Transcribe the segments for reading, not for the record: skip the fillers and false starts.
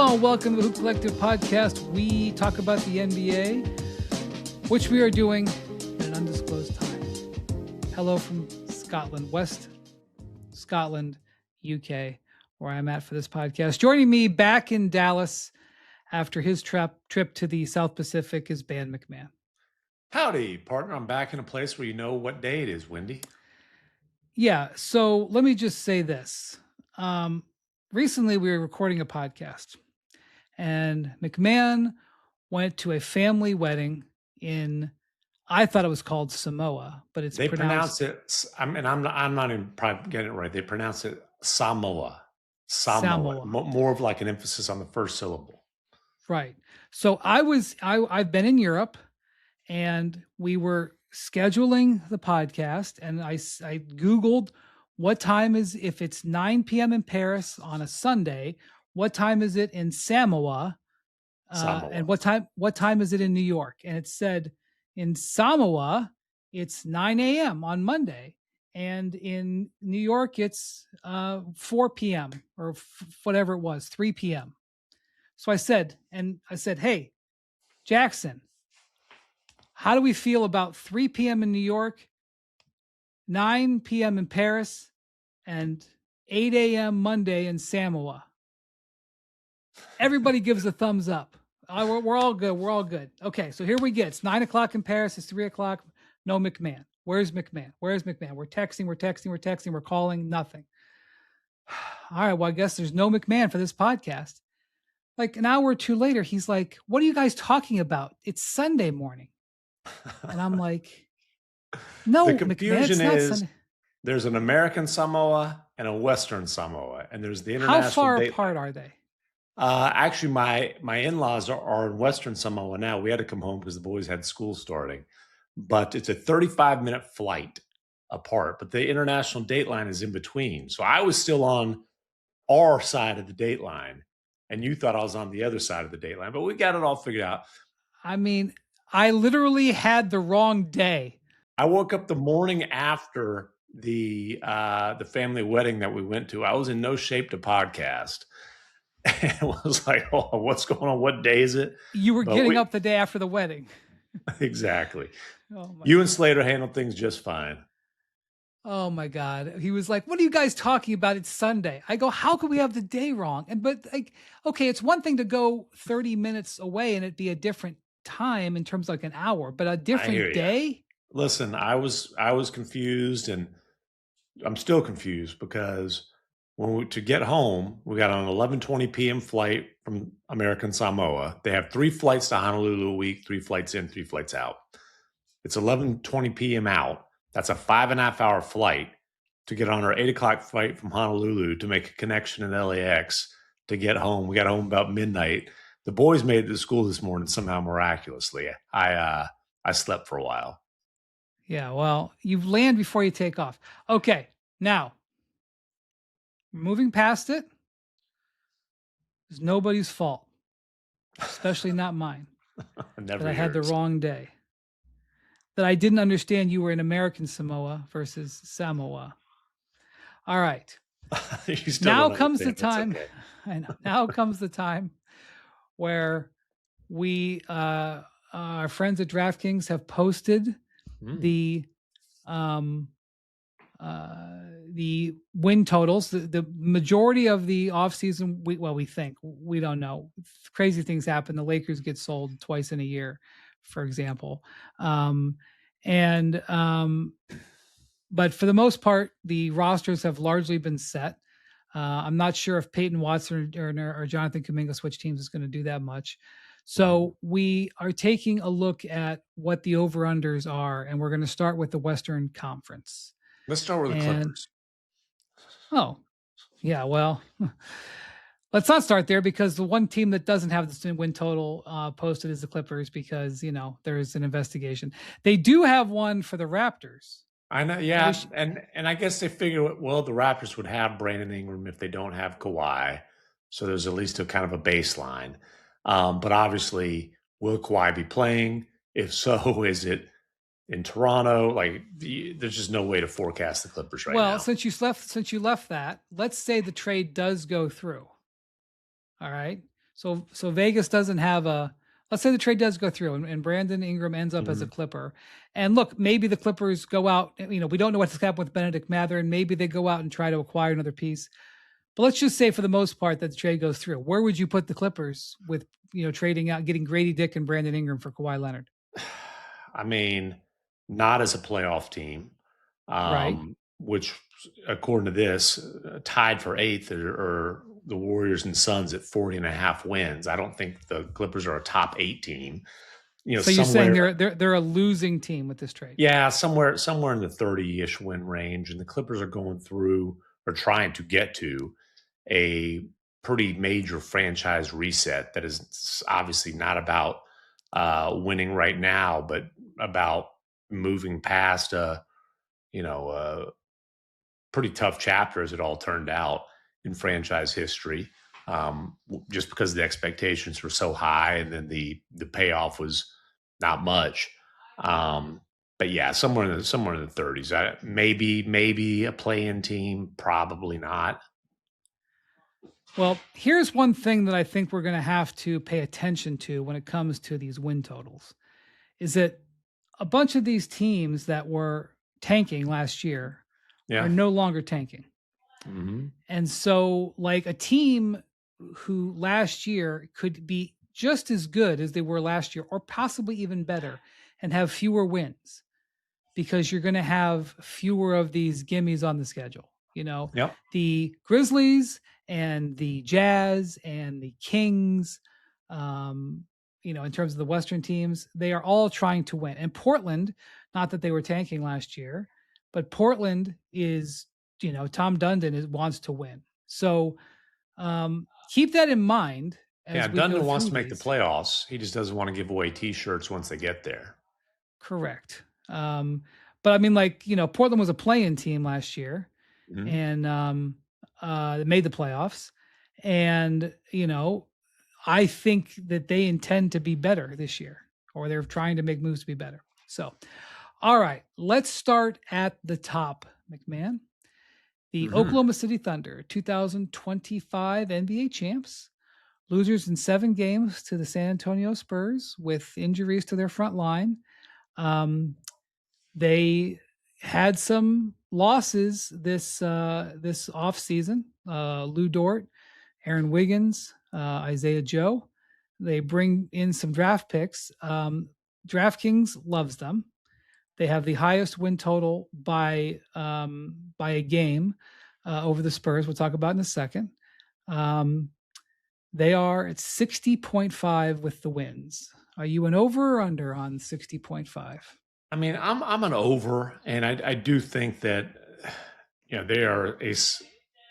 Hello and welcome to the Hoop Collective podcast. We talk about the NBA, which we are doing in an undisclosed time. Hello from Scotland, West Scotland, UK, where I'm at for this podcast. Joining me back in Dallas after his trip to the South Pacific is Ben MacMahon. Howdy, partner. I'm back in a place where you know what day it is, Wendy. Yeah, so let me just say this. Recently, we were recording a podcast, and MacMahon went to a family wedding in, I thought it was called Samoa, but they pronounce it. I'm not even probably getting it right. They pronounce it Samoa. More of like an emphasis on the first syllable. Right. So I've been in Europe, and we were scheduling the podcast, and I Googled what time is, if it's 9 p.m. in Paris on a Sunday, what time is it in Samoa? And what time is it in New York? And it said in Samoa, it's 9 a.m. on Monday. And in New York, it's 4 p.m. or whatever it was, 3 p.m. So I said, hey, Jackson, how do we feel about 3 p.m. in New York, 9 p.m. in Paris, and 8 a.m. Monday in Samoa? Everybody gives a thumbs up. We're all good. We're all good. Okay, so here we get. It's 9 o'clock in Paris. It's 3 o'clock. No MacMahon. Where's MacMahon? Where's MacMahon? We're texting. We're calling. Nothing. All right, well, I guess there's no MacMahon for this podcast. Like an hour or two later, he's like, what are you guys talking about? It's Sunday morning. And I'm like, no, the confusion MacMahon, is Sunday. There's an American Samoa and a Western Samoa, and there's the international. How far apart are they? Actually, my in-laws are in Western Samoa now. We had to come home because the boys had school starting, but it's a 35-minute flight apart. But the international date line is in between. So I was still on our side of the date line, and you thought I was on the other side of the date line. But we got it all figured out. I mean, I literally had the wrong day. I woke up the morning after the family wedding that we went to. I was in no shape to podcast. And it was like, oh, what's going on? What day is it? You were getting up the day after the wedding. Exactly. Oh you God. And Slater handled things just fine. Oh my God. He was like, what are you guys talking about? It's Sunday. I go, how could we have the day wrong? But okay, it's one thing to go 30 minutes away and it be a different time in terms of like an hour, but a different day. Listen, I was confused, and I'm still confused because to get home, we got on an 11:20 p.m. flight from American Samoa. They have 3 flights to Honolulu a week, 3 flights in, 3 flights out. It's 11:20 p.m. out. That's a 5.5-hour flight to get on our 8 o'clock flight from Honolulu to make a connection in LAX to get home. We got home about midnight. The boys made it to school this morning somehow miraculously. I slept for a while. Yeah, well, you land before you take off. Okay, now, moving past it, it's nobody's fault, especially not mine. Never that I had the wrong day. That I didn't understand you were in American Samoa versus Samoa. All right. Now comes the time. Okay. I know. Now comes the time where we, our friends at DraftKings have posted the win totals. The majority of the offseason, we think, we don't know. Crazy things happen. The Lakers get sold twice in a year, for example. But for the most part, the rosters have largely been set. I'm not sure if Peyton Watson or Jonathan Kuminga switch teams is going to do that much. So we are taking a look at what the over-unders are, and we're going to start with the Western Conference. Let's start with the Clippers. Oh, yeah, well, let's not start there because the one team that doesn't have the win total posted is the Clippers because, there's an investigation. They do have one for the Raptors. I know, yeah, and I guess they figured, well, the Raptors would have Brandon Ingram if they don't have Kawhi, so there's at least a kind of a baseline. But obviously, will Kawhi be playing? If so, is it in Toronto? Like, there's just no way to forecast the Clippers right now. Well, since you left that, let's say the trade does go through. All right. So Vegas doesn't have a. Let's say the trade does go through, and Brandon Ingram ends up as a Mhm. Clipper. And look, maybe the Clippers go out. We don't know what's happened with Benedict Mather, and maybe they go out and try to acquire another piece. But let's just say, for the most part, that the trade goes through. Where would you put the Clippers with trading out, getting Grady Dick and Brandon Ingram for Kawhi Leonard? I mean, not as a playoff team, Right. which, according to this, tied for eighth are the Warriors and Suns at 40.5 wins. I don't think the Clippers are a top 8 team. So you're saying Somewhere, they're a losing team with this trade? yeah, somewhere in the 30-ish win range, and the Clippers are going through or trying to get to a pretty major franchise reset that is obviously not about winning right now, but about moving past a pretty tough chapter as it all turned out in franchise history. Just because the expectations were so high, and then the payoff was not much. Um, but yeah, somewhere in the 30s. Maybe a play-in team, probably not. Well, here's one thing that I think we're going to have to pay attention to when it comes to these win totals is that a bunch of these teams that were tanking last year are Yeah. no longer tanking. Mm-hmm. And so, like, a team who last year could be just as good as they were last year, or possibly even better, and have fewer wins because you're going to have fewer of these gimmies on the schedule. Yep. The Grizzlies and the Jazz and the Kings, in terms of the Western teams, they are all trying to win. And Portland, not that they were tanking last year, but Portland is, Tom Dundon wants to win. So keep that in mind Yeah, as we go Dundon wants through to make the these. playoffs. He just doesn't want to give away T-shirts once they get there. Correct. But I mean, Portland was a play-in team last year, Mm-hmm. and they made the playoffs. And I think that they intend to be better this year, or they're trying to make moves to be better. So, all right, let's start at the top, MacMahon. The Oklahoma City Thunder, 2025 NBA champs, losers in 7 games to the San Antonio Spurs with injuries to their front line. They had some losses this off season. Lou Dort, Aaron Wiggins, Isaiah Joe. They bring in some draft picks. DraftKings loves them. They have the highest win total by a game over the Spurs. We'll talk about in a second. They are at 60.5 with the wins. Are you an over or under on 60.5? I mean, I'm an over, and I do think that they are a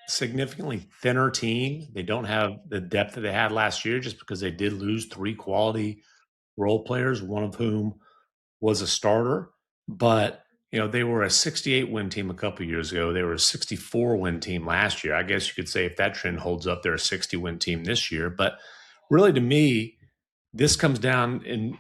significantly thinner team. They don't have the depth that they had last year, just because they did lose 3 quality role players, one of whom was a starter. But they were a 68 win team a couple years ago. They were a 64 win team last year. I guess you could say if that trend holds up, they're a 60 win team this year. But really, to me, this comes down in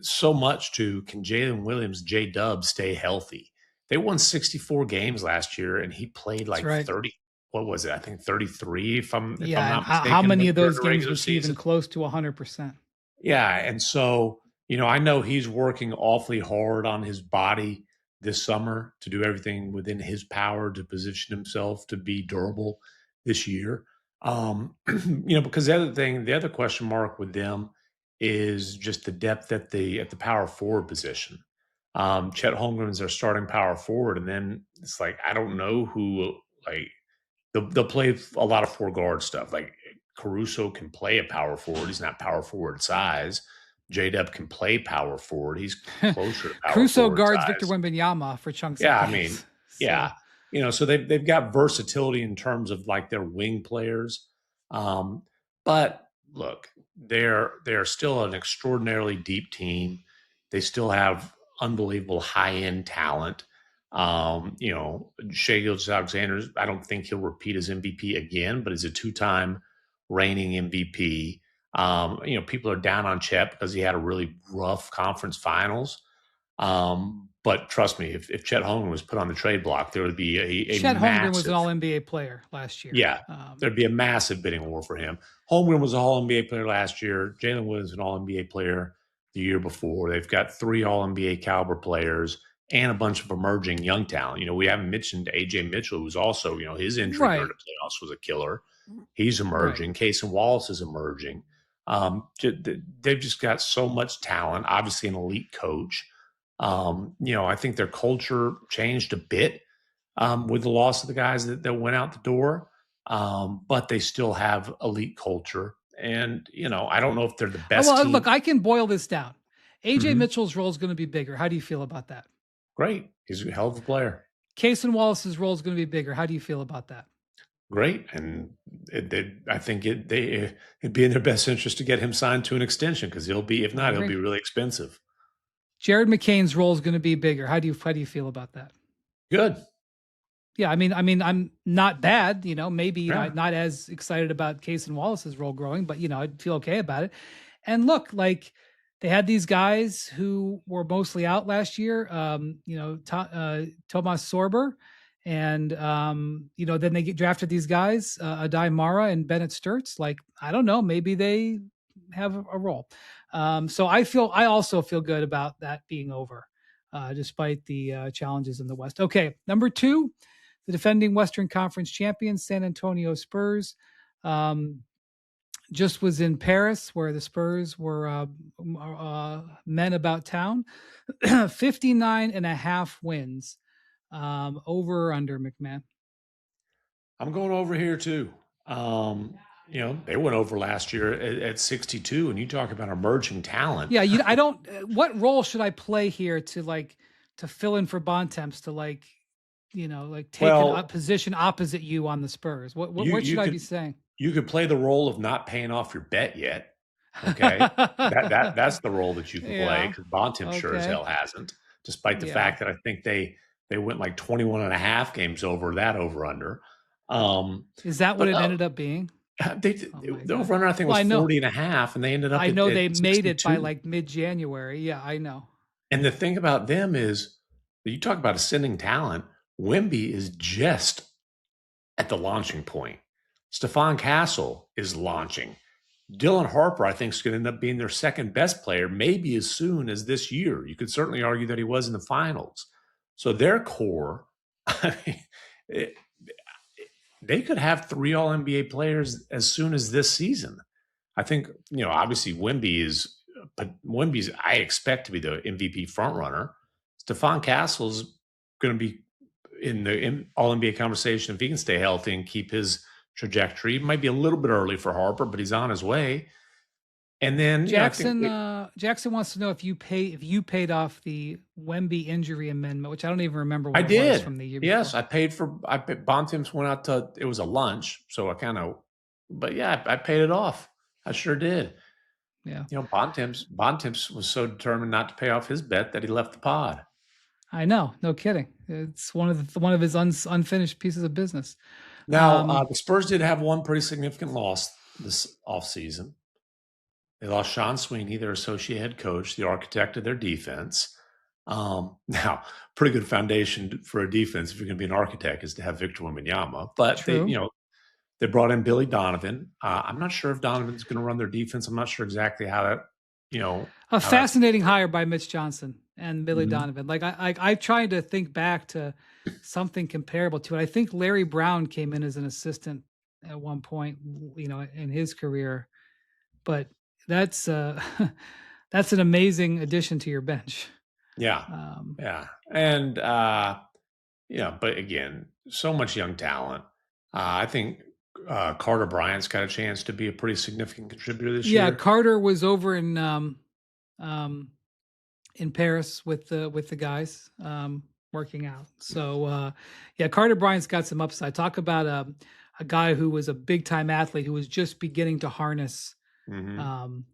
so much to, can Jalen Williams, J Dub, stay healthy? They won 64 games last year, and he played That's like right. 30. What was it? I think 33, if I'm Yeah, and not how mistaken, many of during those the games regular was he even season. close to 100%? Yeah, and so I know he's working awfully hard on his body this summer to do everything within his power to position himself to be durable this year. Because the other question mark with them is just the depth at the power forward position. Chet Holmgren's their starting power forward, and then it's like, I don't know who, like, they'll play a lot of 4 guard stuff. Like, Caruso can play a power forward. He's not power forward size. J-Dub can play power forward. He's closer to power Crusoe forward guards Victor size. Wembanyama for chunks of Yeah, I games. mean, yeah. So So they've got versatility in terms of like their wing players. But look, they're still an extraordinarily deep team. They still have unbelievable high-end talent. Shai Gilgeous-Alexander, I don't think he'll repeat as MVP again, but he's a 2-time reigning MVP. People are down on Chet because he had a really rough conference finals. But trust me, if Chet Holmgren was put on the trade block, there would be a Chet Holmgren was massive, an All NBA player last year. yeah, there'd be a massive bidding war for him. Holmgren was an All NBA player last year. Jalen Williams was an All NBA player the year before. They've got 3 All NBA caliber players and a bunch of emerging young talent. You know, we haven't mentioned AJ Mitchell, who's also, you know, his injury during the playoffs was a killer. He's emerging. Right. Casey Wallace is emerging. They've just got so much talent. Obviously, an elite coach. You know, I think their culture changed a bit with the loss of the guys that went out the door, but they still have elite culture. And, you know, I don't know if they're the best Well, team. look, I can boil this down. AJ Mitchell's role is going to be bigger. How do you feel about that? Great. He's a hell of a player. Casey Wallace's role is going to be bigger. How do you feel about that? Great. And I think it'd be in their best interest to get him signed to an extension, because he'll be, if not, he'll be really expensive. Jared McCain's role is going to be bigger. How do you feel about that? Good. Yeah, I mean, I'm not bad. You know, maybe not as excited about Casey Wallace's role growing, but you know, I'd feel okay about it. And look, like they had these guys who were mostly out last year. You know, Tomas Sorber, and you know, then they drafted these guys, Adai Mara and Bennett Sturts. Like, I don't know, maybe they have a role. So I also feel good about that being over, despite the challenges in the West. Okay, number 2. The defending Western Conference champions, San Antonio Spurs, just was in Paris, where the Spurs were men about town. 59.5 wins. Over or under, MacMahon? I'm going over here too. You know, they went over last year at 62, and you talk about emerging talent. Yeah, I don't. What role should I play here to fill in for Bontemps, to take a position opposite you on the Spurs? What should I be saying? You could play the role of not paying off your bet yet. Okay, that's the role that you can play, because Bontemps sure as hell hasn't, despite the fact that I think they went like 21 and a half games over that over under. Is that what it ended up being? The over under I think was 40 and a half, and they ended up. I know they made 62. it by like mid-January. Yeah, I know. And the thing about them is, you talk about ascending talent. Wemby is just at the launching point. Stephon Castle is launching. Dylan Harper, I think, is going to end up being their second best player, maybe as soon as this year. You could certainly argue that he was in the finals. So their core, I mean, they could have 3 All NBA players as soon as this season. I think, you know, obviously Wemby's, I expect to be the MVP frontrunner. Stephon Castle's going to be in the All NBA conversation if he can stay healthy and keep his trajectory. It might be a little bit early for Harper, but he's on his way. And then Jackson wants to know if you paid off the Wemby injury amendment, which I don't even remember what it was from the year before. Yes, I paid Bontemps went out to, it was a lunch, so I paid it off. I sure did. Yeah. You know, Bontemps was so determined not to pay off his bet that he left the pod. I know, no kidding. It's one of his unfinished pieces of business. Now, the Spurs did have one pretty significant loss this offseason. They lost Sean Sweeney, their associate head coach, the architect of their defense. Now, pretty good foundation for a defense, if you're going to be an architect, is to have Victor Wembanyama. But they brought in Billy Donovan. I'm not sure if Donovan's going to run their defense. I'm not sure exactly how that, a fascinating hire by Mitch Johnson and Billy Donovan. Like I tried to think back to something comparable to it. I think Larry Brown came in as an assistant at one point, in his career, but that's an amazing addition to your bench. Yeah. And, but again, so much young talent. I think Carter Bryant's got a chance to be a pretty significant contributor this year. Yeah, Carter was over in Paris with the guys working out. So Carter Bryant's got some upside. Talk about a guy who was a big time athlete who was just beginning to harness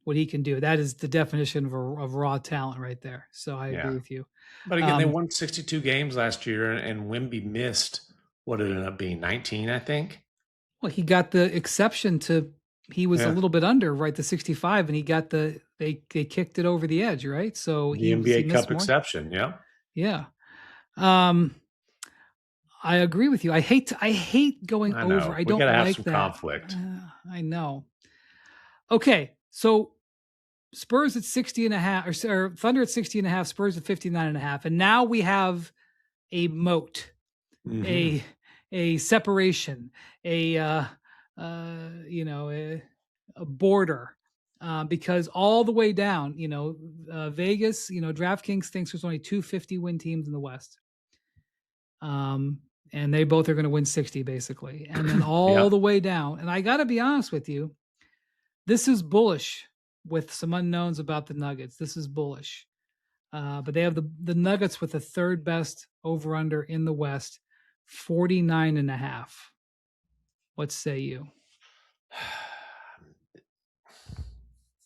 what he can do. That is the definition of raw talent right there. So I agree with you. But again, they won 62 games last year, and Wemby missed what it ended up being 19, I think. Well, he got the exception to, he was a little bit under, right, the 65, and he got they kicked it over the edge, right? So the NBA Cup exception, yeah. Yeah. Um, I agree with you. I hate going I over. know. I We got don't to have like some that. conflict. I know. Okay. So Spurs at 60 and a half, or Thunder at 60 and a half, Spurs at 59 and a half. And now we have a moat, Mm-hmm. a separation, a border, because all the way down, Vegas, DraftKings thinks there's only 250 win teams in the West. And they both are going to win 60 basically. And then all Yep. the way down. And I got to be honest with you, this is bullish with some unknowns about the Nuggets. This is bullish. But they have the Nuggets with the third best over under in the West, 49 and a half. What say you?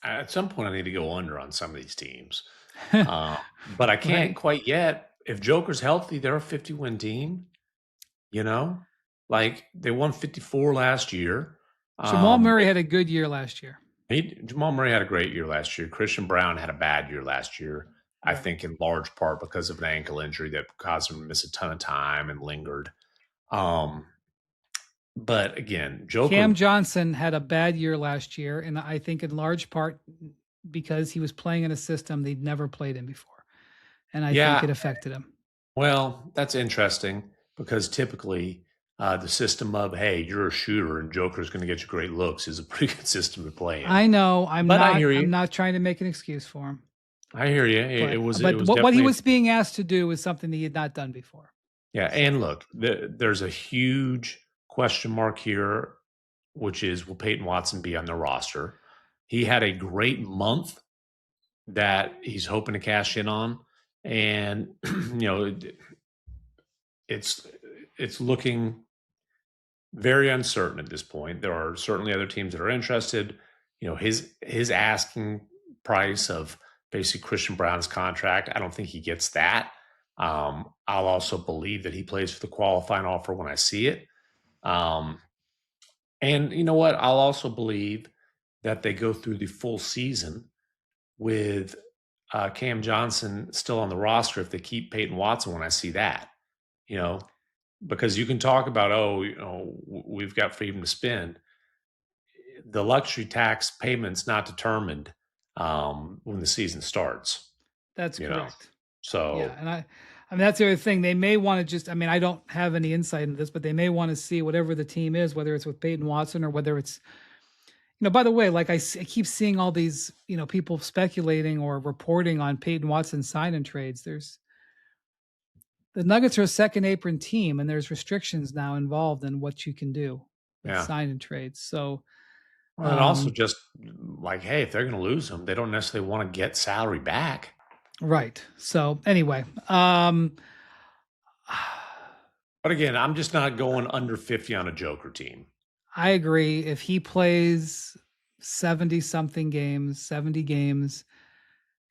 At some point, I need to go under on some of these teams. But I can't Right. quite yet. If Joker's healthy, they're a 50-win team. You know, like they won 54 last year. Jamal Murray had a good year last year. Jamal Murray had a great year last year. Christian Brown had a bad year last year. I Right. think in large part because of an ankle injury that caused him to miss a ton of time and lingered. But again, Joker. Cam Johnson had a bad year last year, and I think in large part because he was playing in a system they'd never played in before. And I think it affected him. Well, that's interesting because typically the system of, hey, you're a shooter and Joker's going to get you great looks is a pretty good system to play in. I know. I hear you. I'm not trying to make an excuse for him. I hear you. But, it was what he was being asked to do was something he had not done before. Yeah, and look, there's a huge question mark here, which is, will Peyton Watson be on the roster? He had a great month that he's hoping to cash in on, and it's looking very uncertain at this point. There are certainly other teams that are interested. His asking price of basically Christian Brown's contract, I don't think he gets that. I'll also believe that he plays for the qualifying offer when I see it. And you know what? I'll also believe that they go through the full season with Cam Johnson still on the roster if they keep Peyton Watson when I see that. Because you can talk about, we've got freedom to spend. The luxury tax payment's not determined when the season starts. That's correct. So yeah, and I mean that's the other thing. They may want to just. I mean, I don't have any insight into this, but they may want to see whatever the team is, whether it's with Peyton Watson or whether it's. By the way, like I keep seeing all these, people speculating or reporting on Peyton Watson sign-in trades. The Nuggets are a second apron team, and there's restrictions now involved in what you can do with sign-in trades. So, and also just like, hey, if they're going to lose them, they don't necessarily want to get salary back. Right. So anyway, but again, I'm just not going under 50 on a Joker team. I agree. If he plays 70 games,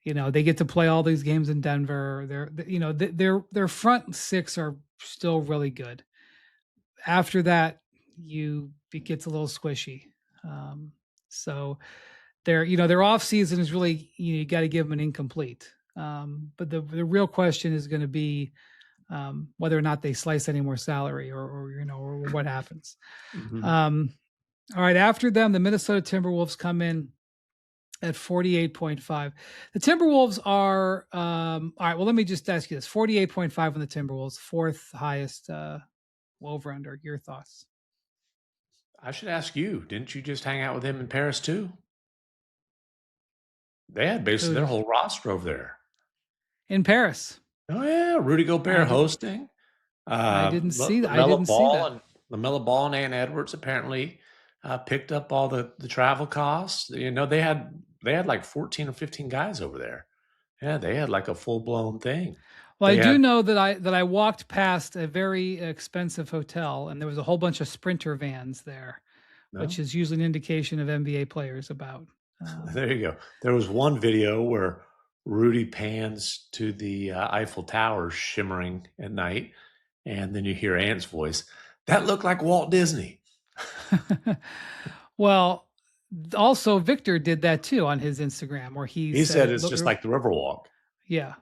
they get to play all these games in Denver. Their front six are still really good. After that, it gets a little squishy. So their off season is really, you got to give them an incomplete. But the real question is going to be whether or not they slice any more salary or what happens. Mm-hmm. All right. After them, the Minnesota Timberwolves come in at 48.5. The Timberwolves are, all right. Well, let me just ask you this: 48.5 on the Timberwolves, fourth highest over under. Your thoughts? I should ask you. Didn't you just hang out with him in Paris too? They had basically their whole roster over there. In Paris. Oh yeah, Rudy Gobert hosting. I didn't see that. I didn't see that. LaMelo Ball and Ant Edwards apparently picked up all the travel costs. They had like 14 or 15 guys over there. Yeah, they had like a full blown thing. Well, I do know that I walked past a very expensive hotel, and there was a whole bunch of Sprinter vans there, which is usually an indication of NBA players about. There you go. There was one video where Rudy pans to the Eiffel Tower shimmering at night, and then you hear Ant's voice. That looked like Walt Disney. Well, also Victor did that too on his Instagram, where he said it's just like the Riverwalk. Yeah.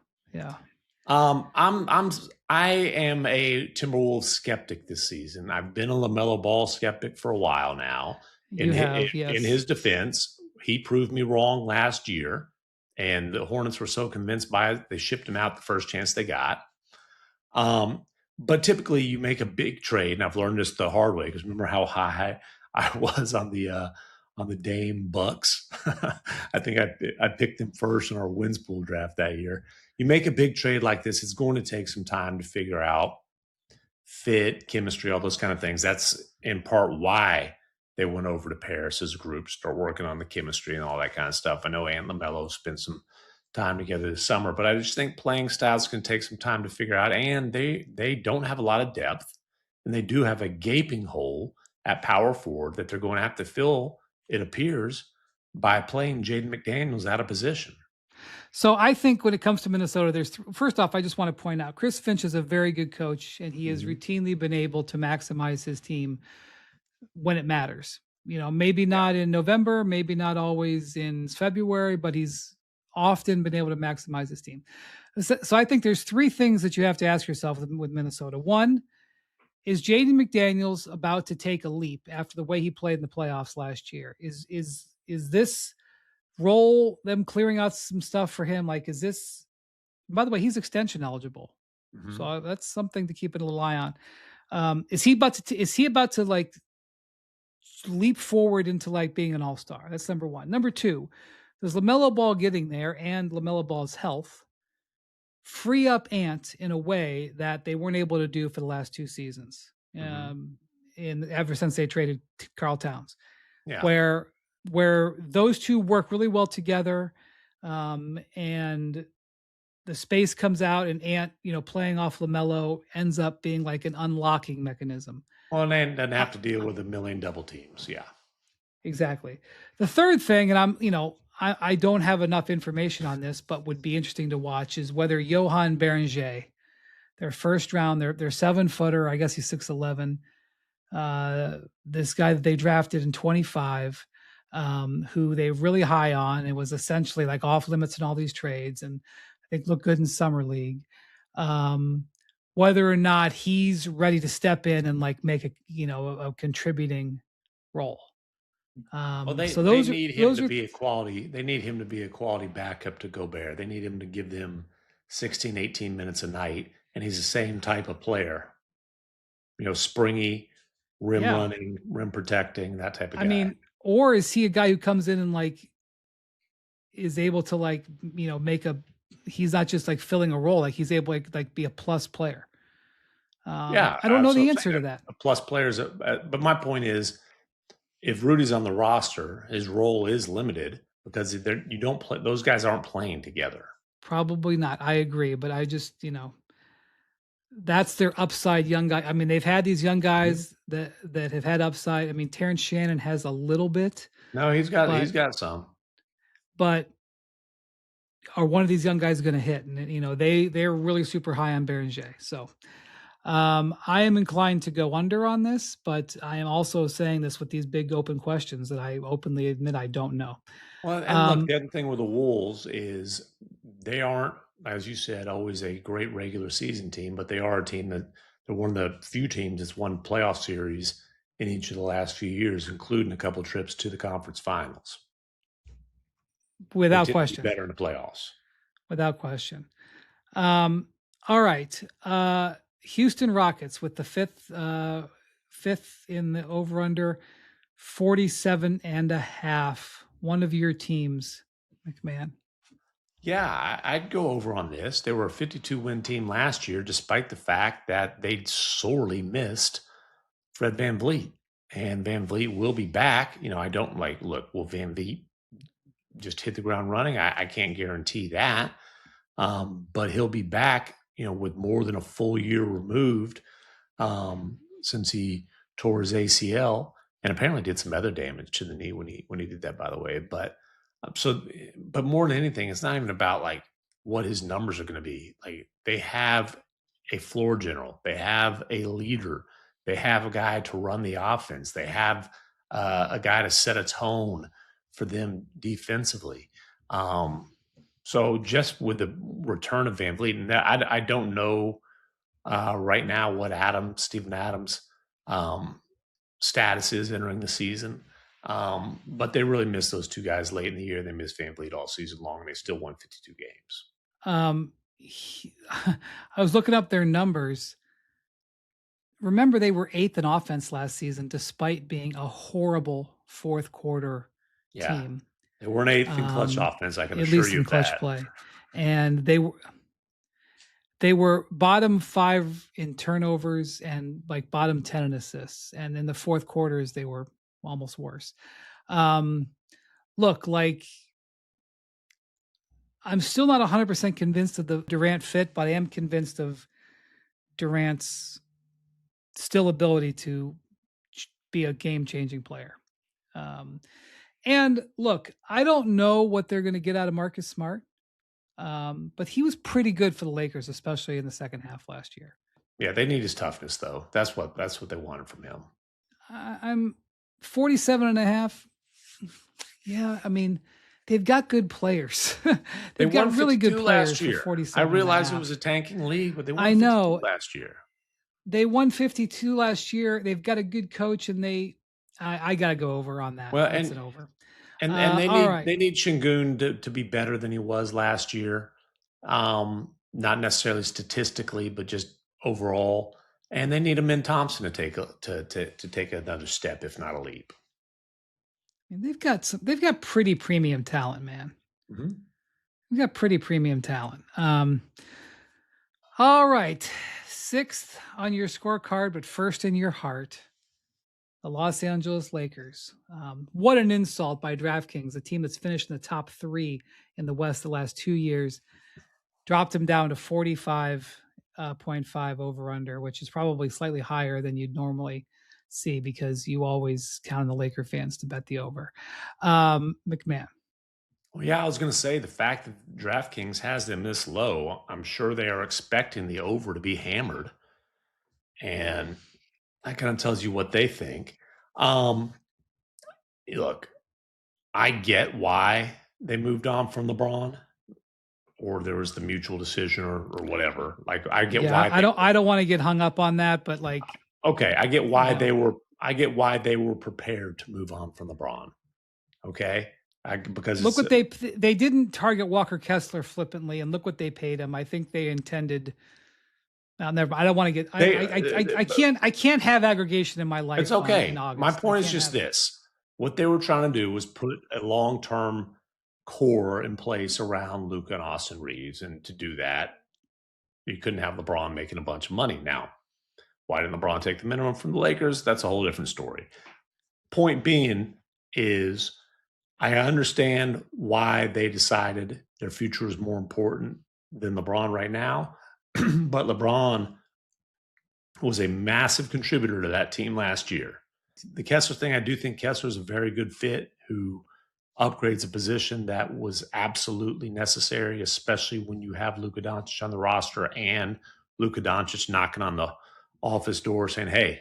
I am a Timberwolves skeptic this season. I've been a LaMelo Ball skeptic for a while now. You have, In yes. his defense, he proved me wrong last year, and the Hornets were so convinced by it they shipped him out the first chance they got. Um, but typically, you make a big trade, and I've learned this the hard way because remember how high I was on the Dame Bucks. I think I picked them first in our wins pool draft that year. You make a big trade like this, it's going to take some time to figure out fit, chemistry, all those kind of things. That's in part why they went over to Paris as a group, start working on the chemistry and all that kind of stuff. I know Ant LaMelo spent some time together this summer, but I just think playing styles can take some time to figure out. And they don't have a lot of depth, and they do have a gaping hole at power forward that they're going to have to fill. It appears by playing Jaden McDaniels out of position. So I think when it comes to Minnesota, first off, I just want to point out Chris Finch is a very good coach, and he has routinely been able to maximize his team when it matters. Maybe Yeah. not in November, maybe not always in February, but he's often been able to maximize his team. So I think there's three things that you have to ask yourself with Minnesota. One, is Jaden McDaniels about to take a leap after the way he played in the playoffs last year? Is this role them clearing out some stuff for him? Like, is this? By the way, he's extension eligible, Mm-hmm. so that's something to keep a little eye on. Is he about to? Is he about to like leap forward into like being an all-star? That's number one. Number two, does LaMelo Ball getting there and LaMelo Ball's health free up Ant in a way that they weren't able to do for the last two seasons? Mm-hmm. Ever since they traded Carl Towns, Yeah. where those two work really well together, and the space comes out, and Ant, playing off LaMelo ends up being like an unlocking mechanism. Well, and then doesn't Uh, have to deal with a million double teams. Yeah. exactly. The third thing, and I don't have enough information on this, but would be interesting to watch, is whether Johan Berenger, their first round, their 7-footer, I guess he's 6'11", this guy that they drafted in 25, who they really high on, and was essentially like off limits in all these trades, and I think looked good in summer league. Whether or not he's ready to step in and like make a contributing role. Well, So they those are need him those to are be a quality. They need him to be a quality backup to Gobert. They need him to give them 16, 18 minutes a night, and he's the same type of player. Springy, rim yeah. running, rim protecting, that type of I guy. mean, or is he a guy who comes in and like is able to like make a he's not just like filling a role, like he's able to like be a plus player. Yeah, I don't know so I'm the answer to saying that. a plus players. But my point is, if Rudy's on the roster, his role is limited because you don't play. Those guys aren't playing together. Probably not. I agree, but I just that's their upside young guy. I mean, they've had these young Mhm. guys that have had upside. I mean, Terrence Shannon has a little bit, No, but he's got some. but are one of these young guys going to hit? And they're really super high on Berenger. So I am inclined to go under on this, but I am also saying this with these big open questions that I openly admit I don't know. Well, and look, Um, the other thing with the Wolves is they aren't, as you said, always a great regular season team, but they are a team that they're one of the few teams that's won playoff series in each of the last few years, including a couple trips to the conference finals. They Without tend to be question, better in the playoffs. without question. Um, all right. Houston Rockets with the fifth in the over under 47 and a half. One of your teams, MacMahon. Yeah, I'd go over on this. They were a 52 win team last year, despite the fact that they'd sorely missed Fred Van Vliet. And Van Vliet will be back. I don't look, will Van Vliet just hit the ground running? I can't guarantee that. But he'll be back, with more than a full year removed since he tore his ACL and apparently did some other damage to the knee when he did that, by the way. But more than anything, it's not even about like what his numbers are going to be. Like they have a floor general, they have a leader, they have a guy to run the offense, they have a guy to set a tone for them defensively. Um, So just with the return of Van Vliet, and I don't know right now what Steven Adams' um, status is entering the season. But they really missed those two guys late in the year. They missed Van Vliet all season long, and they still won 52 games. I was looking up their numbers. Remember, they were 8th in offense last season, despite being a horrible fourth quarter team. They weren't 8th in clutch offense. I can at assure least you in of clutch that. play, and they were bottom 5 in turnovers and like bottom 10 in assists. And in the fourth quarters, they were almost worse. Look, like, I'm still not 100% convinced of the Durant fit, but I am convinced of Durant's still ability to be a game-changing player. And look, I don't know what they're going to get out of Marcus Smart, but he was pretty good for the Lakers, especially in the second half last year. Yeah, they need his toughness, though. That's what they wanted from him. I'm 47.5. Yeah, I mean, they've got good players. They've got really good players last year. for 47. I realize it was a tanking league, but they won 52 last year. They won 52 last year. They've got a good coach, and I got to go over on that. Well, That's over. And they need Şengün to be better than he was last year. Not necessarily statistically, but just overall. And they need a Min Thompson to take another step, if not a leap. They've got pretty premium talent, man. Mm-hmm. We've got pretty premium talent. All right. 6th on your scorecard, but first in your heart, the Los Angeles Lakers. What an insult by DraftKings, a team that's finished in the top 3 in the West the last 2 years. Dropped them down to 45.5 over under, which is probably slightly higher than you'd normally see because you always count on the Laker fans to bet the over. MacMahon. Well, yeah, I was going to say the fact that DraftKings has them this low, I'm sure they are expecting the over to be hammered. And that kind of tells you what they think. Look, I get why they moved on from LeBron, or there was the mutual decision or whatever. Like, I get why. I don't want to get hung up on that, but like, okay, I get why they were prepared to move on from LeBron. Okay. Because look what they didn't target Walker Kessler flippantly, and look what they paid him. I think they intended. I don't want to get. I can't have aggregation in my life. It's okay. My point is just this: what they were trying to do was put a long-term core in place around Luka and Austin Reeves, and to do that, you couldn't have LeBron making a bunch of money. Now, why didn't LeBron take the minimum from the Lakers? That's a whole different story. Point being is, I understand why they decided their future is more important than LeBron right now, but LeBron was a massive contributor to that team last year. The Kessler thing, I do think Kessler is a very good fit who upgrades a position that was absolutely necessary, especially when you have Luka Doncic on the roster and Luka Doncic knocking on the office door saying, hey,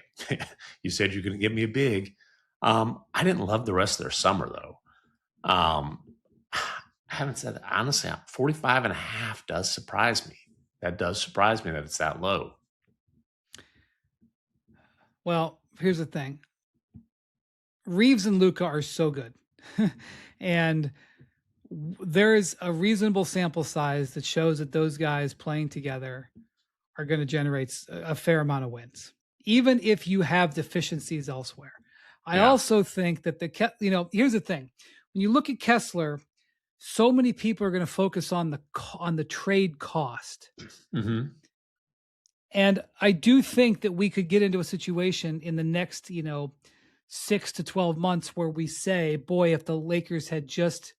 you said you're going to give me a big. I didn't love the rest of their summer, though. I haven't said that. Honestly, 45.5 does surprise me. That does surprise me that it's that low. Well, here's the thing. Reeves and Luka are so good. And there is a reasonable sample size that shows that those guys playing together are going to generate a fair amount of wins, even if you have deficiencies elsewhere. I also think that here's the thing. When you look at Kessler, so many people are going to focus on the trade cost. Mm-hmm. And I do think that we could get into a situation in the next, 6 to 12 months where we say, boy, if the Lakers had just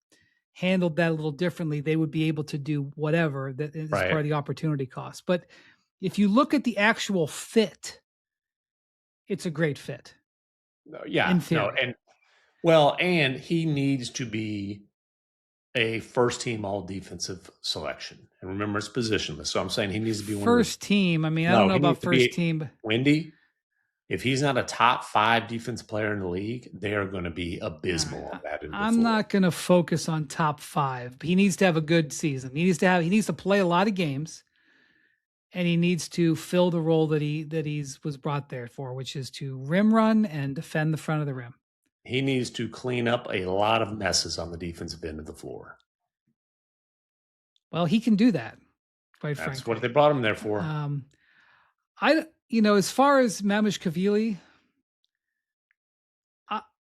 handled that a little differently, they would be able to do whatever that is part of the opportunity cost. But if you look at the actual fit, it's a great fit. Yeah. And he needs to be a first team all defensive selection. And remember, it's positionless. So I'm saying he needs to be first team. I mean, I don't know about first team. Windy. If he's not a top 5 defensive player in the league, they are going to be abysmal All on right. that end of the I'm floor. not going to focus on top 5. He needs to have a good season. He needs to play a lot of games, and he needs to fill the role that he's was brought there for, which is to rim run and defend the front of the rim. He needs to clean up a lot of messes on the defensive end of the floor. Well, he can do that, quite That's frankly. what they brought him there for. As far as Mamishkavili,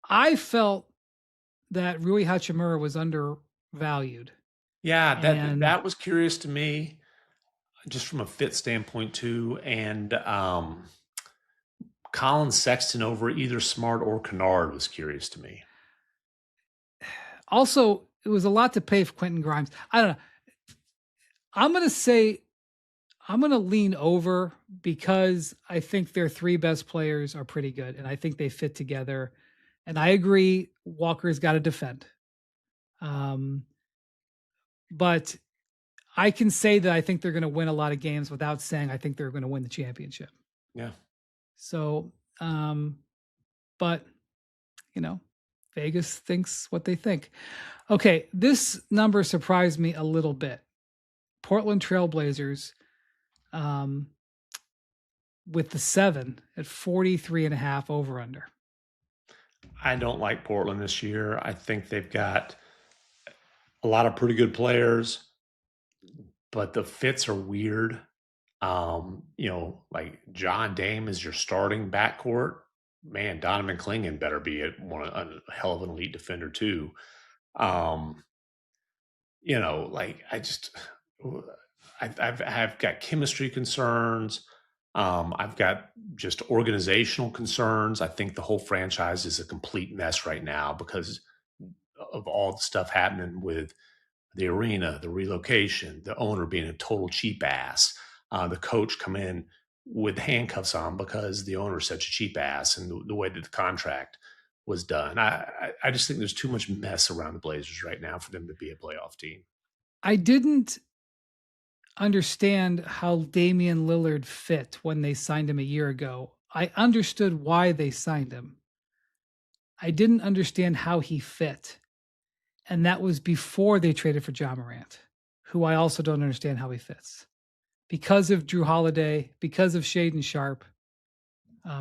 I felt that Rui Hachimura was undervalued. Yeah, And that was curious to me, just from a fit standpoint too. And Colin Sexton over either Smart or Kennard was curious to me. Also, it was a lot to pay for Quentin Grimes. I don't know. I'm going to lean over because I think their 3 best players are pretty good, and I think they fit together. And I agree, Walker's got to defend. But I can say that I think they're going to win a lot of games without saying I think they're going to win the championship. Yeah. So, but Vegas thinks what they think. Okay, this number surprised me a little bit. Portland Trailblazers, with the 7 at 43.5 over under. I don't like Portland this year. I think they've got a lot of pretty good players, but the fits are weird. Like John Dame is your starting backcourt. Man, Donovan Clingan better be a hell of an elite defender too. I've got chemistry concerns. I've got just organizational concerns. I think the whole franchise is a complete mess right now because of all the stuff happening with the arena, the relocation, the owner being a total cheap ass, the coach come in with handcuffs on because the owner is such a cheap ass, and the way that the contract was done. I just think there's too much mess around the Blazers right now for them to be a playoff team. I didn't understand how Damian Lillard fit when they signed him a year ago. I understood why they signed him. I didn't understand how he fit. And that was before they traded for Ja Morant, who I also don't understand how he fits. Because of Drew Holiday, because of Shaedon Sharpe,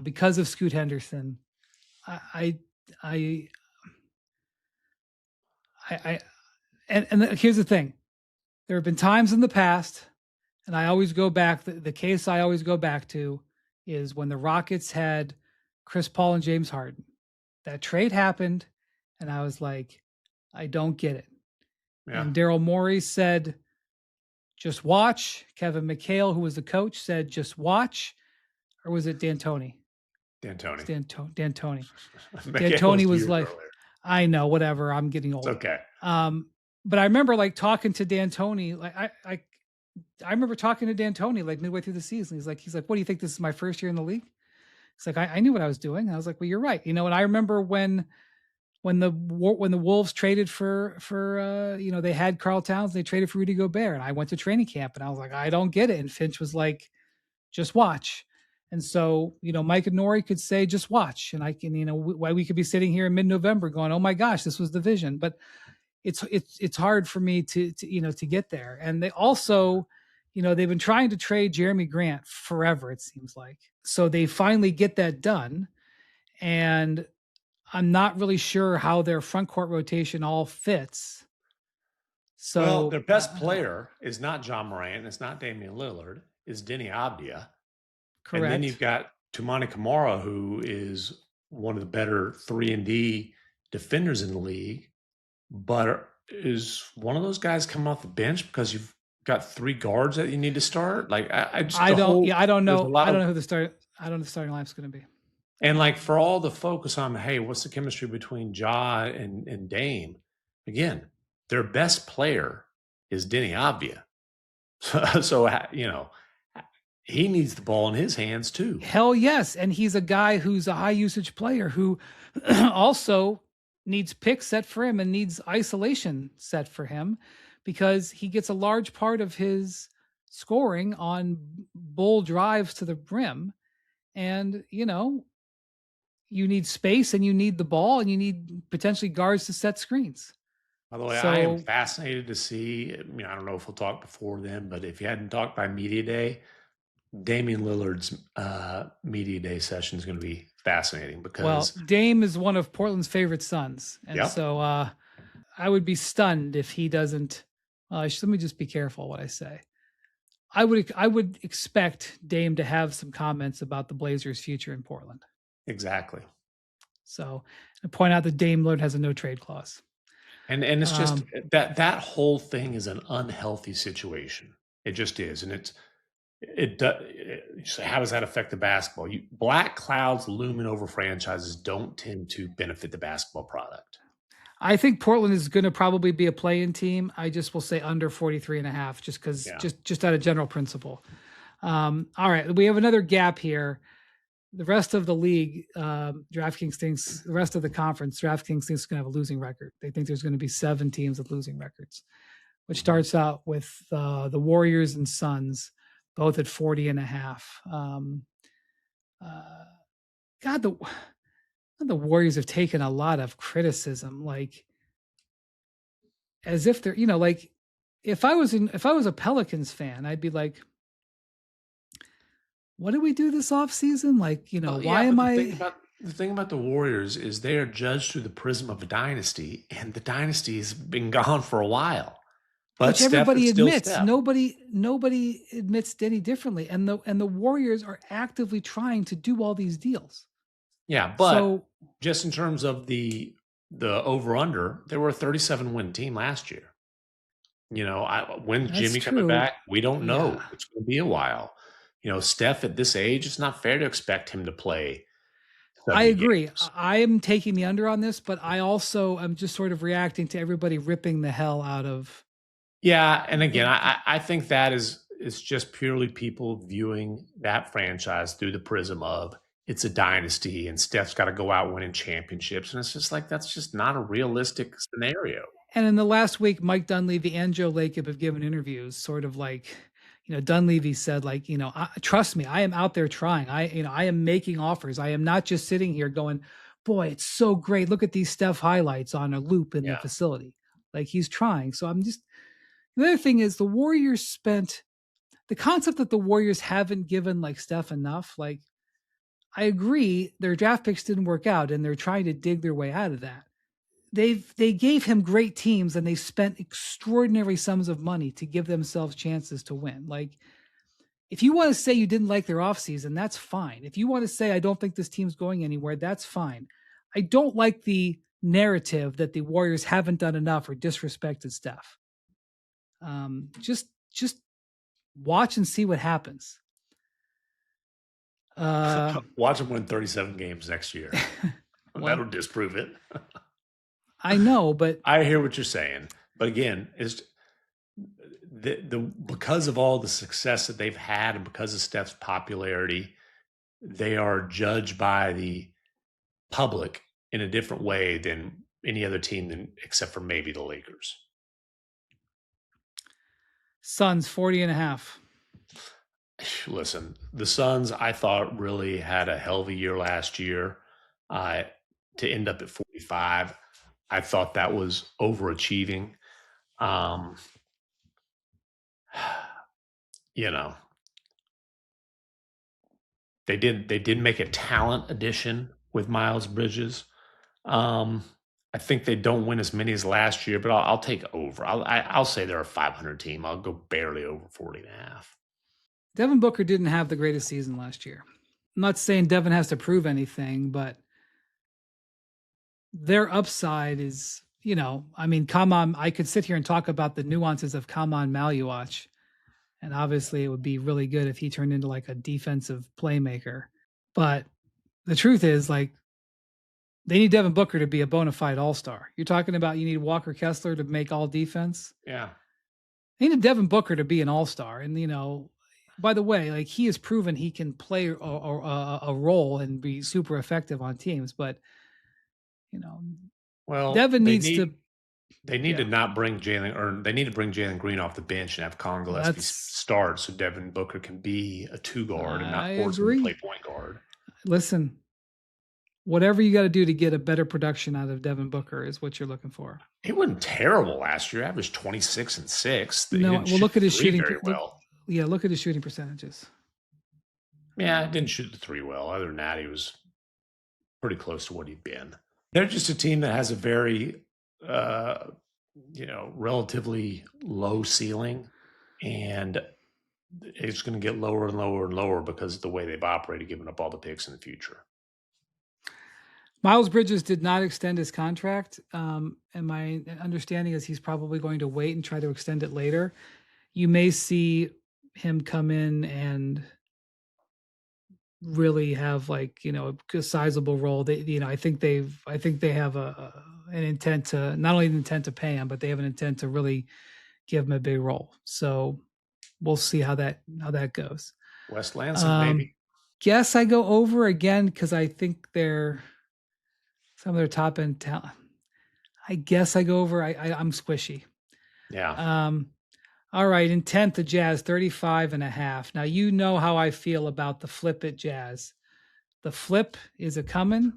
because of Scoot Henderson, and here's the thing. There have been times in the past, and I always go back, the case I always go back to is when the Rockets had Chris Paul and James Harden. That trade happened, and I was like, I don't get it. Yeah. And Daryl Morey said, just watch. Kevin McHale, who was the coach, said, just watch. Or was it D'Antoni? D'Antoni. D'Antoni. D'Antoni was like, earlier. I know, whatever. I'm getting old. It's okay. But I remember like talking to D'Antoni. Like I remember talking to D'Antoni like midway through the season. He's like, what do you think? This is my first year in the league? It's like, I knew what I was doing. I was like, well, you're right. And I remember when the Wolves traded for they had Karl Towns, they traded for Rudy Gobert, and I went to training camp and I was like, I don't get it. And Finch was like, just watch. And so, Mike and Nori could say, just watch. And I can, why we could be sitting here in mid-November going, oh my gosh, this was the vision. But it's hard for me to get there. And they also, they've been trying to trade Jeremy Grant forever, it seems like. So they finally get that done. And I'm not really sure how their front court rotation all fits. So their best player is not John Morant. It's not Damian Lillard. It's Denny Avdia. Correct. And then you've got Toumani Camara, who is one of the better 3-and-D defenders in the league, but is one of those guys coming off the bench because you've got 3 guards that you need to start? Like I don't know. I don't know who the starting lineup's going to be. And like for all the focus on, hey, what's the chemistry between Ja and Dame? Again, their best player is Denny Avdia. So he needs the ball in his hands too. Hell yes. And he's a guy who's a high usage player who also needs picks set for him and needs isolation set for him because he gets a large part of his scoring on bull drives to the rim. And, you need space and you need the ball and you need potentially guards to set screens. By the way, I am So, fascinated to see. I don't know if we'll talk before then, but if you hadn't talked by media day, Damian Lillard's media day session is going to be fascinating well, because, Dame is one of Portland's favorite sons. And yep, so I would be stunned if he doesn't. Let me just be careful what I say. I would expect Dame to have some comments about the Blazers' future in Portland. exactly. So I point out that Dame Lillard has a no trade clause. And it's just Um, that whole thing is an unhealthy situation. It just is, and it does. So how does that affect the basketball? Black clouds looming over franchises don't tend to benefit the basketball product. I think Portland is going to probably be a play-in team. I just will say under 43 and a half, just because Yeah. just out of general principle. All right, we have another gap here. The rest of the league, DraftKings thinks the rest of the conference, DraftKings thinks is going to have a losing record. They think there's going to be 7 teams with losing records, which starts out with the Warriors and Suns, both at 40 and a half. God, the Warriors have taken a lot of criticism, like as if they're, like if I was a Pelicans fan, I'd be like, what did we do this off season? Like, why am I? The thing about the Warriors is they are judged through the prism of a dynasty, and the dynasty has been gone for a while. But Which Steph everybody is still admits. Steph. Nobody admits any differently. And the Warriors are actively trying to do all these deals. Yeah, but So just in terms of the over under, they were a 37 win team last year. When that's Jimmy coming true. back, we don't know. Yeah. It's going to be a while. Steph at this age, it's not fair to expect him to play I 70 agree. games. I am taking the under on this, but I also am just sort of reacting to everybody ripping the hell out of. Yeah, and again, I think that is just purely people viewing that franchise through the prism of it's a dynasty and Steph's got to go out winning championships, and it's just like that's just not a realistic scenario. And in the last week, Mike Dunleavy and Joe Lacob have given interviews, sort of like, Dunleavy said, like, trust me, I am out there trying. I am making offers. I am not just sitting here going, boy, it's so great. Look at these Steph highlights on a loop in the facility. Like he's trying. So the other thing is the Warriors spent the concept that the Warriors haven't given like Steph enough. Like I agree, their draft picks didn't work out and they're trying to dig their way out of that. They gave him great teams and they spent extraordinary sums of money to give themselves chances to win. Like if you want to say you didn't like their offseason, that's fine. If you want to say I don't think this team's going anywhere, that's fine. I don't like the narrative that the Warriors haven't done enough or disrespected Steph. Just watch and see what happens. Watch them win 37 games next year. That'll disprove it. I know, but I hear what you're saying. But again, it's because of all the success that they've had and because of Steph's popularity, they are judged by the public in a different way than any other team except for maybe the Lakers. Suns 40 and a half. Listen, the Suns, I thought really had a hell of a year last year. To end up at 45, I thought that was overachieving. They did make a talent addition with Miles Bridges. I think they don't win as many as last year, but I'll take over. I'll say they're a 500 team. I'll go barely over 40 and a half. Devin Booker didn't have the greatest season last year. I'm not saying Devin has to prove anything, but their upside is, come on. I could sit here and talk about the nuances of Kaman Maluach. And obviously it would be really good if he turned into like a defensive playmaker. But the truth is, like, they need Devin Booker to be a bona fide all-star. You're talking about you need Walker Kessler to make all defense. Yeah. They need Devin Booker to be an all-star. And, by the way, like he has proven he can play a role and be super effective on teams. But, well, Devin needs to. They need to not bring Jalen, or they need to bring Jalen Green off the bench and have Colin Gillespie start so Devin Booker can be a 2 guard and not force him to play point guard. Listen, Whatever you got to do to get a better production out of Devin Booker is what you're looking for. He wasn't terrible last year. Averaged 26 and 6. He No, didn't well, shoot look at the his three shooting. very well. Look at his shooting percentages. Yeah, didn't shoot the three well. Other than that, he was pretty close to what he'd been. They're just a team that has a very, relatively low ceiling, and it's going to get lower and lower and lower because of the way they've operated, giving up all the picks in the future. Miles Bridges did not extend his contract. And my understanding is he's probably going to wait and try to extend it later. You may see him come in and really have a sizable role. I think they have an intent to not only an intent to pay him, but they have an intent to really give him a big role. So we'll see how that goes. West Lansing, maybe. Guess I go over again because I think they're some of their top end talent. I guess I go over. I'm squishy. Yeah. All right. In 10th, the Jazz, 35.5. Now, you know how I feel about the flip at Jazz. The flip is a coming,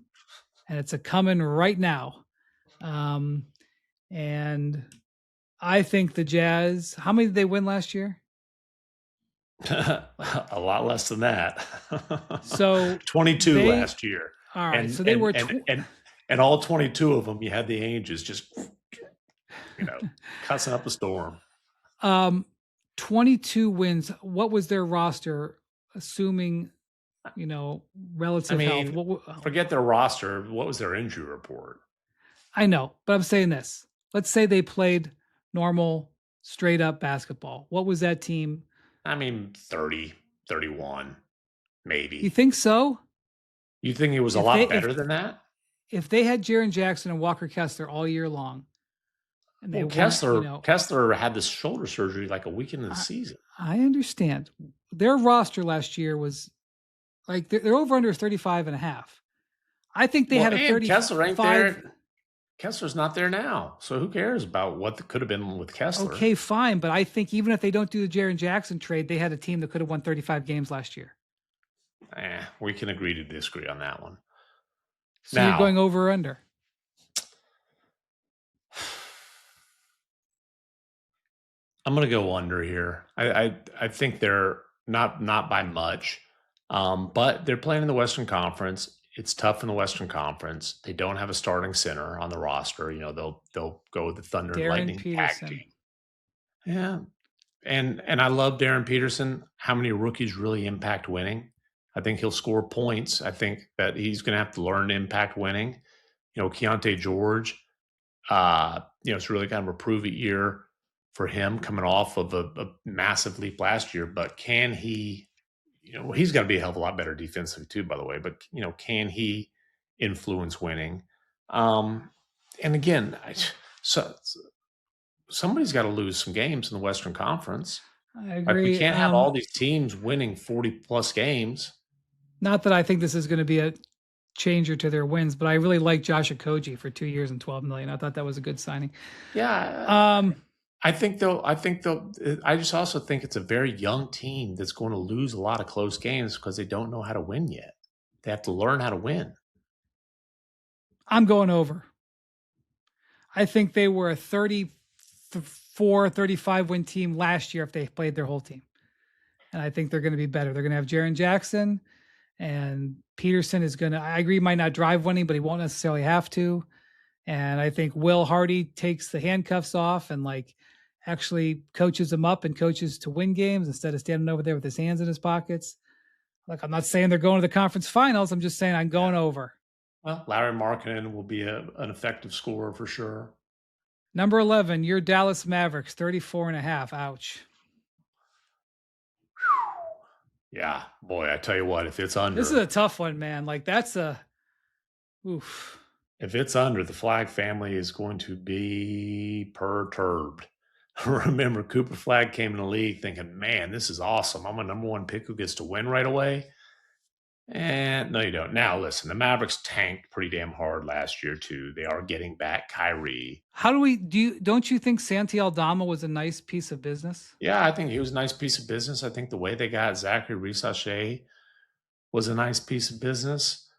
and it's a coming right now. And I think the Jazz, how many did they win last year? A lot less than that. So 22 last year. All right. So they were and all 22 of them, you had the Angels just cussing up a storm. 22 wins. What was their roster, assuming, relative health? Forget their roster. What was their injury report? I know, but I'm saying this. Let's say they played normal, straight up basketball. What was that team? 30, 31, maybe. You think so? You think it was a lot better than that? If they had Jaren Jackson and Walker Kessler all year long, and Kessler had this shoulder surgery like a week into the season. I understand. Their roster last year was like they're over under 35.5. I think they had a 35. Kessler ain't there. Kessler's not there now. So who cares about what could have been with Kessler? Okay, fine. But I think even if they don't do the Jaren Jackson trade, they had a team that could have won 35 games last year. We can agree to disagree on that one. So you're going over or under? I'm going to go under here. I think they're not by much, but they're playing in the Western Conference. It's tough in the Western Conference. They don't have a starting center on the roster. They'll go with the Thunder and Lightning tag team. Yeah, and I love Darren Peterson. How many rookies really impact winning? I think he'll score points. I think that he's going to have to learn to impact winning. Keontae George, it's really kind of a prove-it year for him coming off of a massive leap last year. But can he, he's got to be a hell of a lot better defensively too, by the way. But, can he influence winning? And again, somebody's got to lose some games in the Western Conference. I agree. We can't have all these teams winning 40-plus games. Not that I think this is going to be a changer to their wins, but I really like Josh Okogie for 2 years and $12 million. I thought that was a good signing. Yeah. I just also think it's a very young team that's going to lose a lot of close games because they don't know how to win yet. They have to learn how to win. I'm going over. I think they were a 34, 35 win team last year if they played their whole team. And I think they're going to be better. They're going to have Jaren Jackson, and Peterson is going to, I agree, might not drive winning, but he won't necessarily have to. And I think Will Hardy takes the handcuffs off and actually coaches them up and coaches to win games instead of standing over there with his hands in his pockets. I'm not saying they're going to the conference finals. I'm just saying I'm going over. Well, Larry Markkinen will be an effective scorer for sure. Number 11, your Dallas Mavericks, 34.5. Ouch. Yeah, boy, I tell you what, if it's under. This is a tough one, man. That's a oof. If it's under, the Flagg family is going to be perturbed. Remember, Cooper Flagg came in the league thinking, man, this is awesome. I'm a number one pick who gets to win right away. And no, you don't. Now, listen, the Mavericks tanked pretty damn hard last year, too. They are getting back Kyrie. Don't you think Santi Aldama was a nice piece of business? Yeah, I think he was a nice piece of business. I think the way they got Zachary Rissache was a nice piece of business.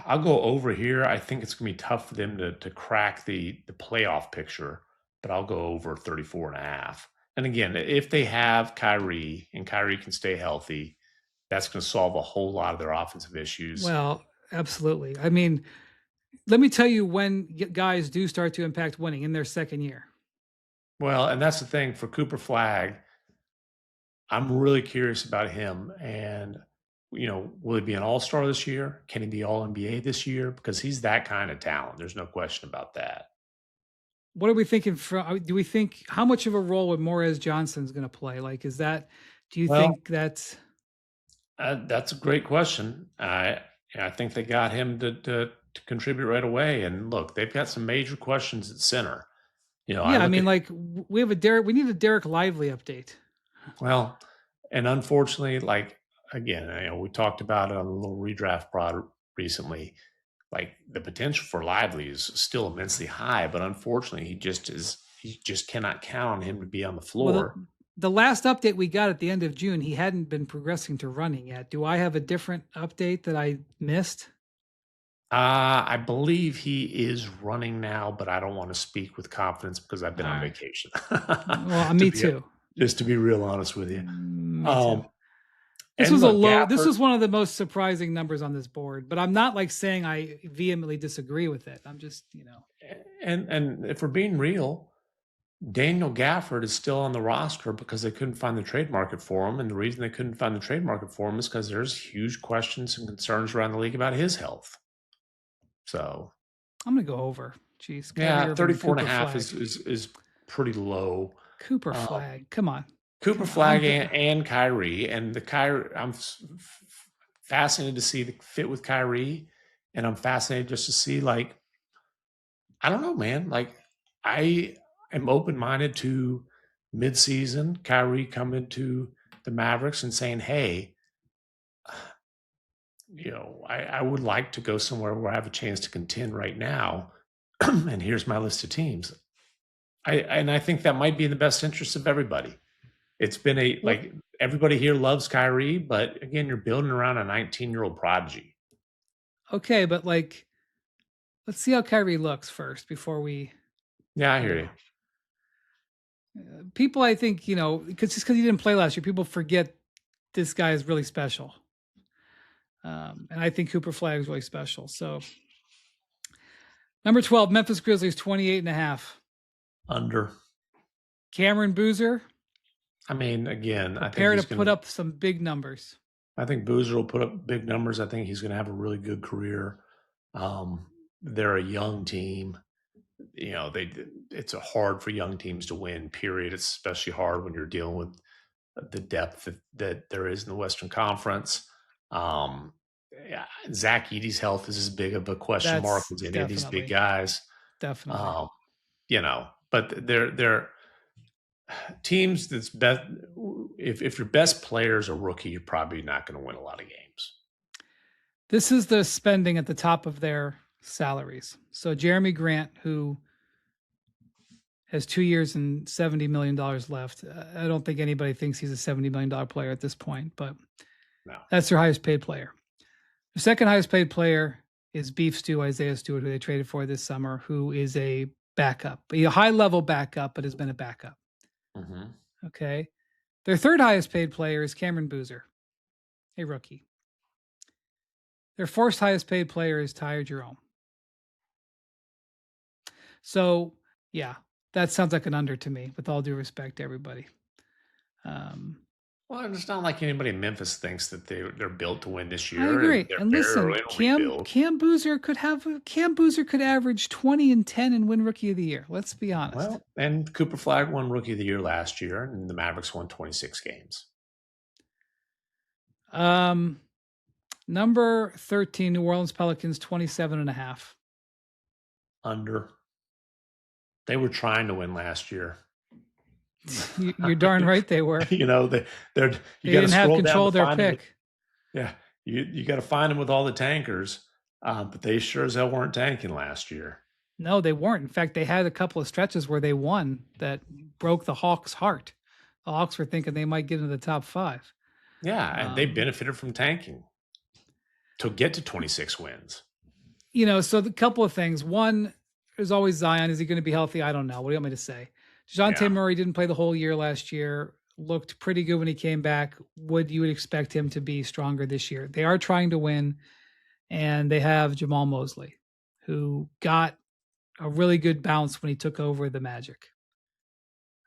I'll go over here. I think it's going to be tough for them to crack the playoff picture, but I'll go over 34 and a half. And again, if they have Kyrie and Kyrie can stay healthy, that's going to solve a whole lot of their offensive issues. Well, absolutely. I mean, let me tell you when guys do start to impact winning in their second year. Well, and that's the thing for Cooper Flag. I'm really curious about him. And, will he be an all-star this year? Can he be all NBA this year? Because he's that kind of talent. There's no question about that. What are we thinking do we think how much of a role would Morez Johnson's going to play? Like, do you Well, think that's that's a great question. I think they got him to contribute right away. And look, they've got some major questions at center. yeah, I I look mean, at like we need a Derek Lively update. well, and unfortunately, like again, we talked about it on the little redraft prod recently. Like the potential for Lively is still immensely high, but unfortunately, he just cannot count on him to be on the Well, floor. the last update we got at the end of June, he hadn't been progressing to running yet. Do I have a different update that I missed? I believe he is running now, but I don't want to speak with confidence because I've been All on right. vacation. Well, To me be too. just to be real honest with you. Me too. Um, This and was a look, low. This Gafford, was one of the most surprising numbers on this board, but I'm not like saying I vehemently disagree with it. I'm just, and if we're being real, Daniel Gafford is still on the roster because they couldn't find the trade market for him, and the reason they couldn't find the trade market for him is because there's huge questions and concerns around the league about his health. So I'm gonna go over. Jeez, Kyrie yeah, Irving, 34 and a Cooper half Flag, is pretty low. Cooper Um, Flag. Come on, Cooper come on. Flag and Kyrie, and the Kyrie, fascinated to see the fit with Kyrie, and I'm fascinated just to see like I don't know, man. Like I am open minded to midseason Kyrie coming to the Mavericks and saying, "Hey, I would like to go somewhere where I have a chance to contend right now, and here's my list of teams." I think that might be in the best interest of everybody. It's been What? everybody here loves Kyrie, but again, you're building around a 19-year-old prodigy. Okay, but like, let's see how Kyrie looks first before we. Yeah, I You hear know, you. people, I think because just because he didn't play last year, people forget this guy is really special. And I think Cooper Flag is really special. So, number 12, Memphis Grizzlies, 28.5. Under. Cameron Boozer, I mean, again, I think prepare to he's put going to. up some big numbers. I think Boozer will put up big numbers. I think he's going to have a really good career. They're a young team. It's hard for young teams to win. Period. It's especially hard when you're dealing with the depth that there is in the Western Conference. Yeah, Zach Edey's health is as big of a question mark That's as any of these big definitely, guys. definitely. Um, but they're teams that's best. If your best player is a rookie, you're probably not going to win a lot of games. This is the spending at the top of their salaries. So Jeremy Grant, who has 2 years and $70 million left. I don't think anybody thinks he's a $70 million player at this point, but No. that's their highest paid player. The second highest paid player is Beef Stew, Isaiah Stewart, who they traded for this summer, who is a backup, a high level backup, but has been a backup. Mm-hmm. Okay. Their third highest paid player is Cameron Boozer, a rookie. Their fourth highest paid player is Tyre Jerome. So, yeah, that sounds like an under to me, with all due respect to everybody. Well, it's not like anybody in Memphis thinks that they're built to win this year. I agree. They're And listen, barely in a rebuild. Cam Boozer could average 20 and 10 and win Rookie of the Year. Let's be honest. Well, and Cooper Flag won Rookie of the Year last year, and the Mavericks won 26 games. Number 13, New Orleans Pelicans, 27.5. Under. They were trying to win last year. You're darn right they were. They didn't have control of their pick. Yeah, you got to find them with all the tankers, but they sure as hell weren't tanking last year. No, they weren't. In fact, they had a couple of stretches where they won that broke the Hawks' heart. The Hawks were thinking they might get into the top 5. Yeah, and they benefited from tanking to get to 26 wins. So the couple of things. One, there's always Zion. Is he going to be healthy? I don't know. What do you want me to say? DeJounte Murray didn't play the whole year last year. Looked pretty good when he came back. You would expect him to be stronger this year. They are trying to win, and they have Jamal Mosley, who got a really good bounce when he took over the Magic.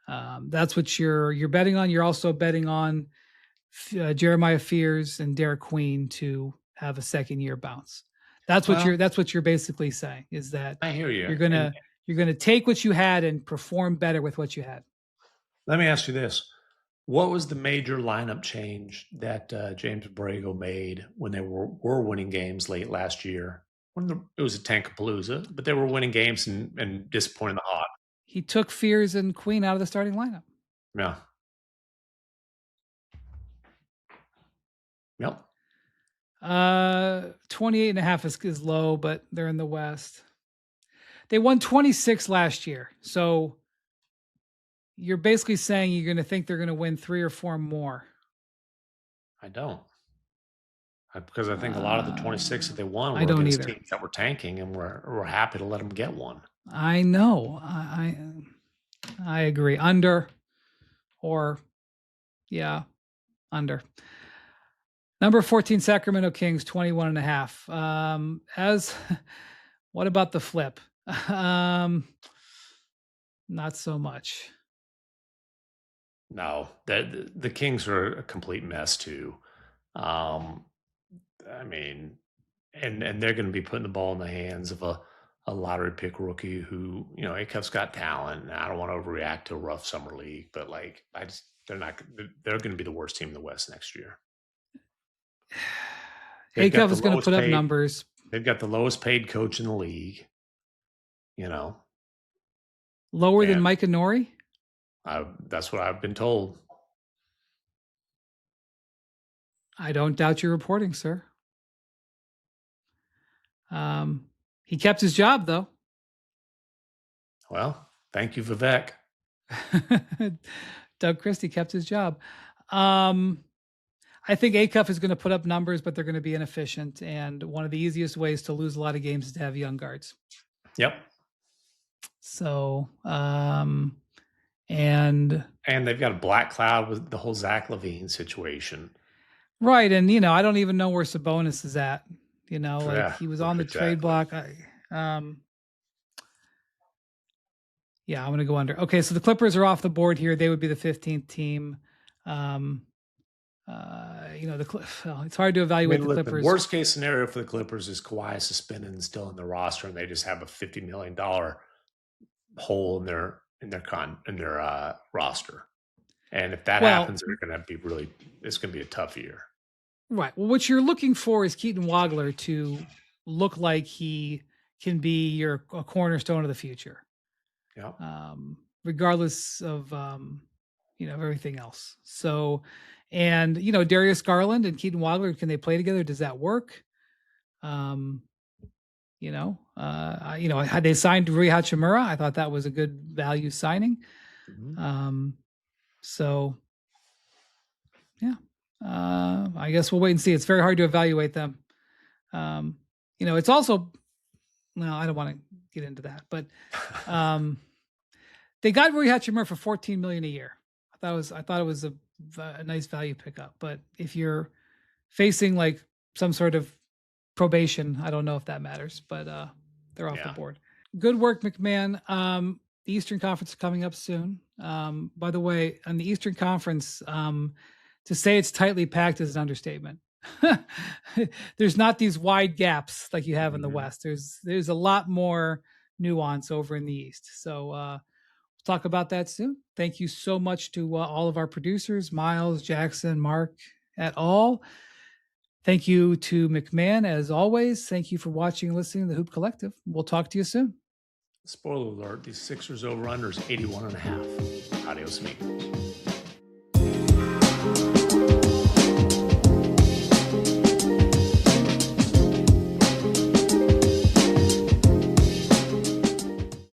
That's what you're betting on. You're also betting on Jeremiah Fears and Derek Queen to have a second year bounce. That's what you're basically saying, is that I hear you. You're gonna take what you had and perform better with what you had. Let me ask you this: what was the major lineup change that James Borrego made when they were winning games late last year? It was a Tankapalooza, but they were winning games and disappointing the Hawks. He took Fears and Queen out of the starting lineup. Yeah. Yep. 28.5 is low, but they're in the West. They won 26 last year. So you're basically saying you're going to think they're going to win 3 or 4 more. I don't. Because I think a lot of the 26 that they won were against teams that were tanking, and we're happy to let them get one. I know. I agree. Under. Number 14, Sacramento Kings, 21.5. What about the flip? Not so much. No, the Kings are a complete mess too. I mean, and they're going to be putting the ball in the hands of a lottery pick rookie who, Akef's got talent. And I don't want to overreact to a rough summer league, but they're going to be the worst team in the West next year. Akef is going to put up numbers. They've got the lowest paid coach in the league. Lower than Mike Nori? That's what I've been told. I don't doubt your reporting, sir. He kept his job, though. Well, thank you, Vivek. Doug Christie kept his job. I think Akef is going to put up numbers, but they're going to be inefficient. And one of the easiest ways to lose a lot of games is to have young guards. Yep. So, and they've got a black cloud with the whole Zach LaVine situation. Right. And, I don't even know where Sabonis is at. He was on the trade block. I'm going to go under. Okay, so the Clippers are off the board here. They would be the 15th team. It's hard to evaluate the Clippers. The worst case scenario for the Clippers is Kawhi suspended and still in the roster, and they just have a $50 million hole in their roster. And if that happens, they're going to be it's going to be a tough year. Right. Well, what you're looking for is Keaton Wagler to look like he can be a cornerstone of the future. Yeah. Regardless of, everything else. So, and, Darius Garland and Keaton Wagler, can they play together? Does that work? Had they signed Rui Hachimura, I thought that was a good value signing. Mm-hmm. I guess we'll wait and see. It's very hard to evaluate them. It's also, I don't want to get into that, but they got Rui Hachimura for $14 million a year. I thought it was a nice value pickup. But if you're facing like some sort of probation, I don't know if that matters. But they're off the board. Good work, MacMahon. The Eastern Conference is coming up soon. By the way, on the Eastern Conference, to say it's tightly packed is an understatement. There's not these wide gaps like you have in the West. There's a lot more nuance over in the East. So we'll talk about that soon. Thank you so much to all of our producers, Miles, Jackson, Mark, et al. Thank you to MacMahon, as always. Thank you for watching and listening to the Hoop Collective. We'll talk to you soon. Spoiler alert, these Sixers over-unders 81.5. Adios, amigo.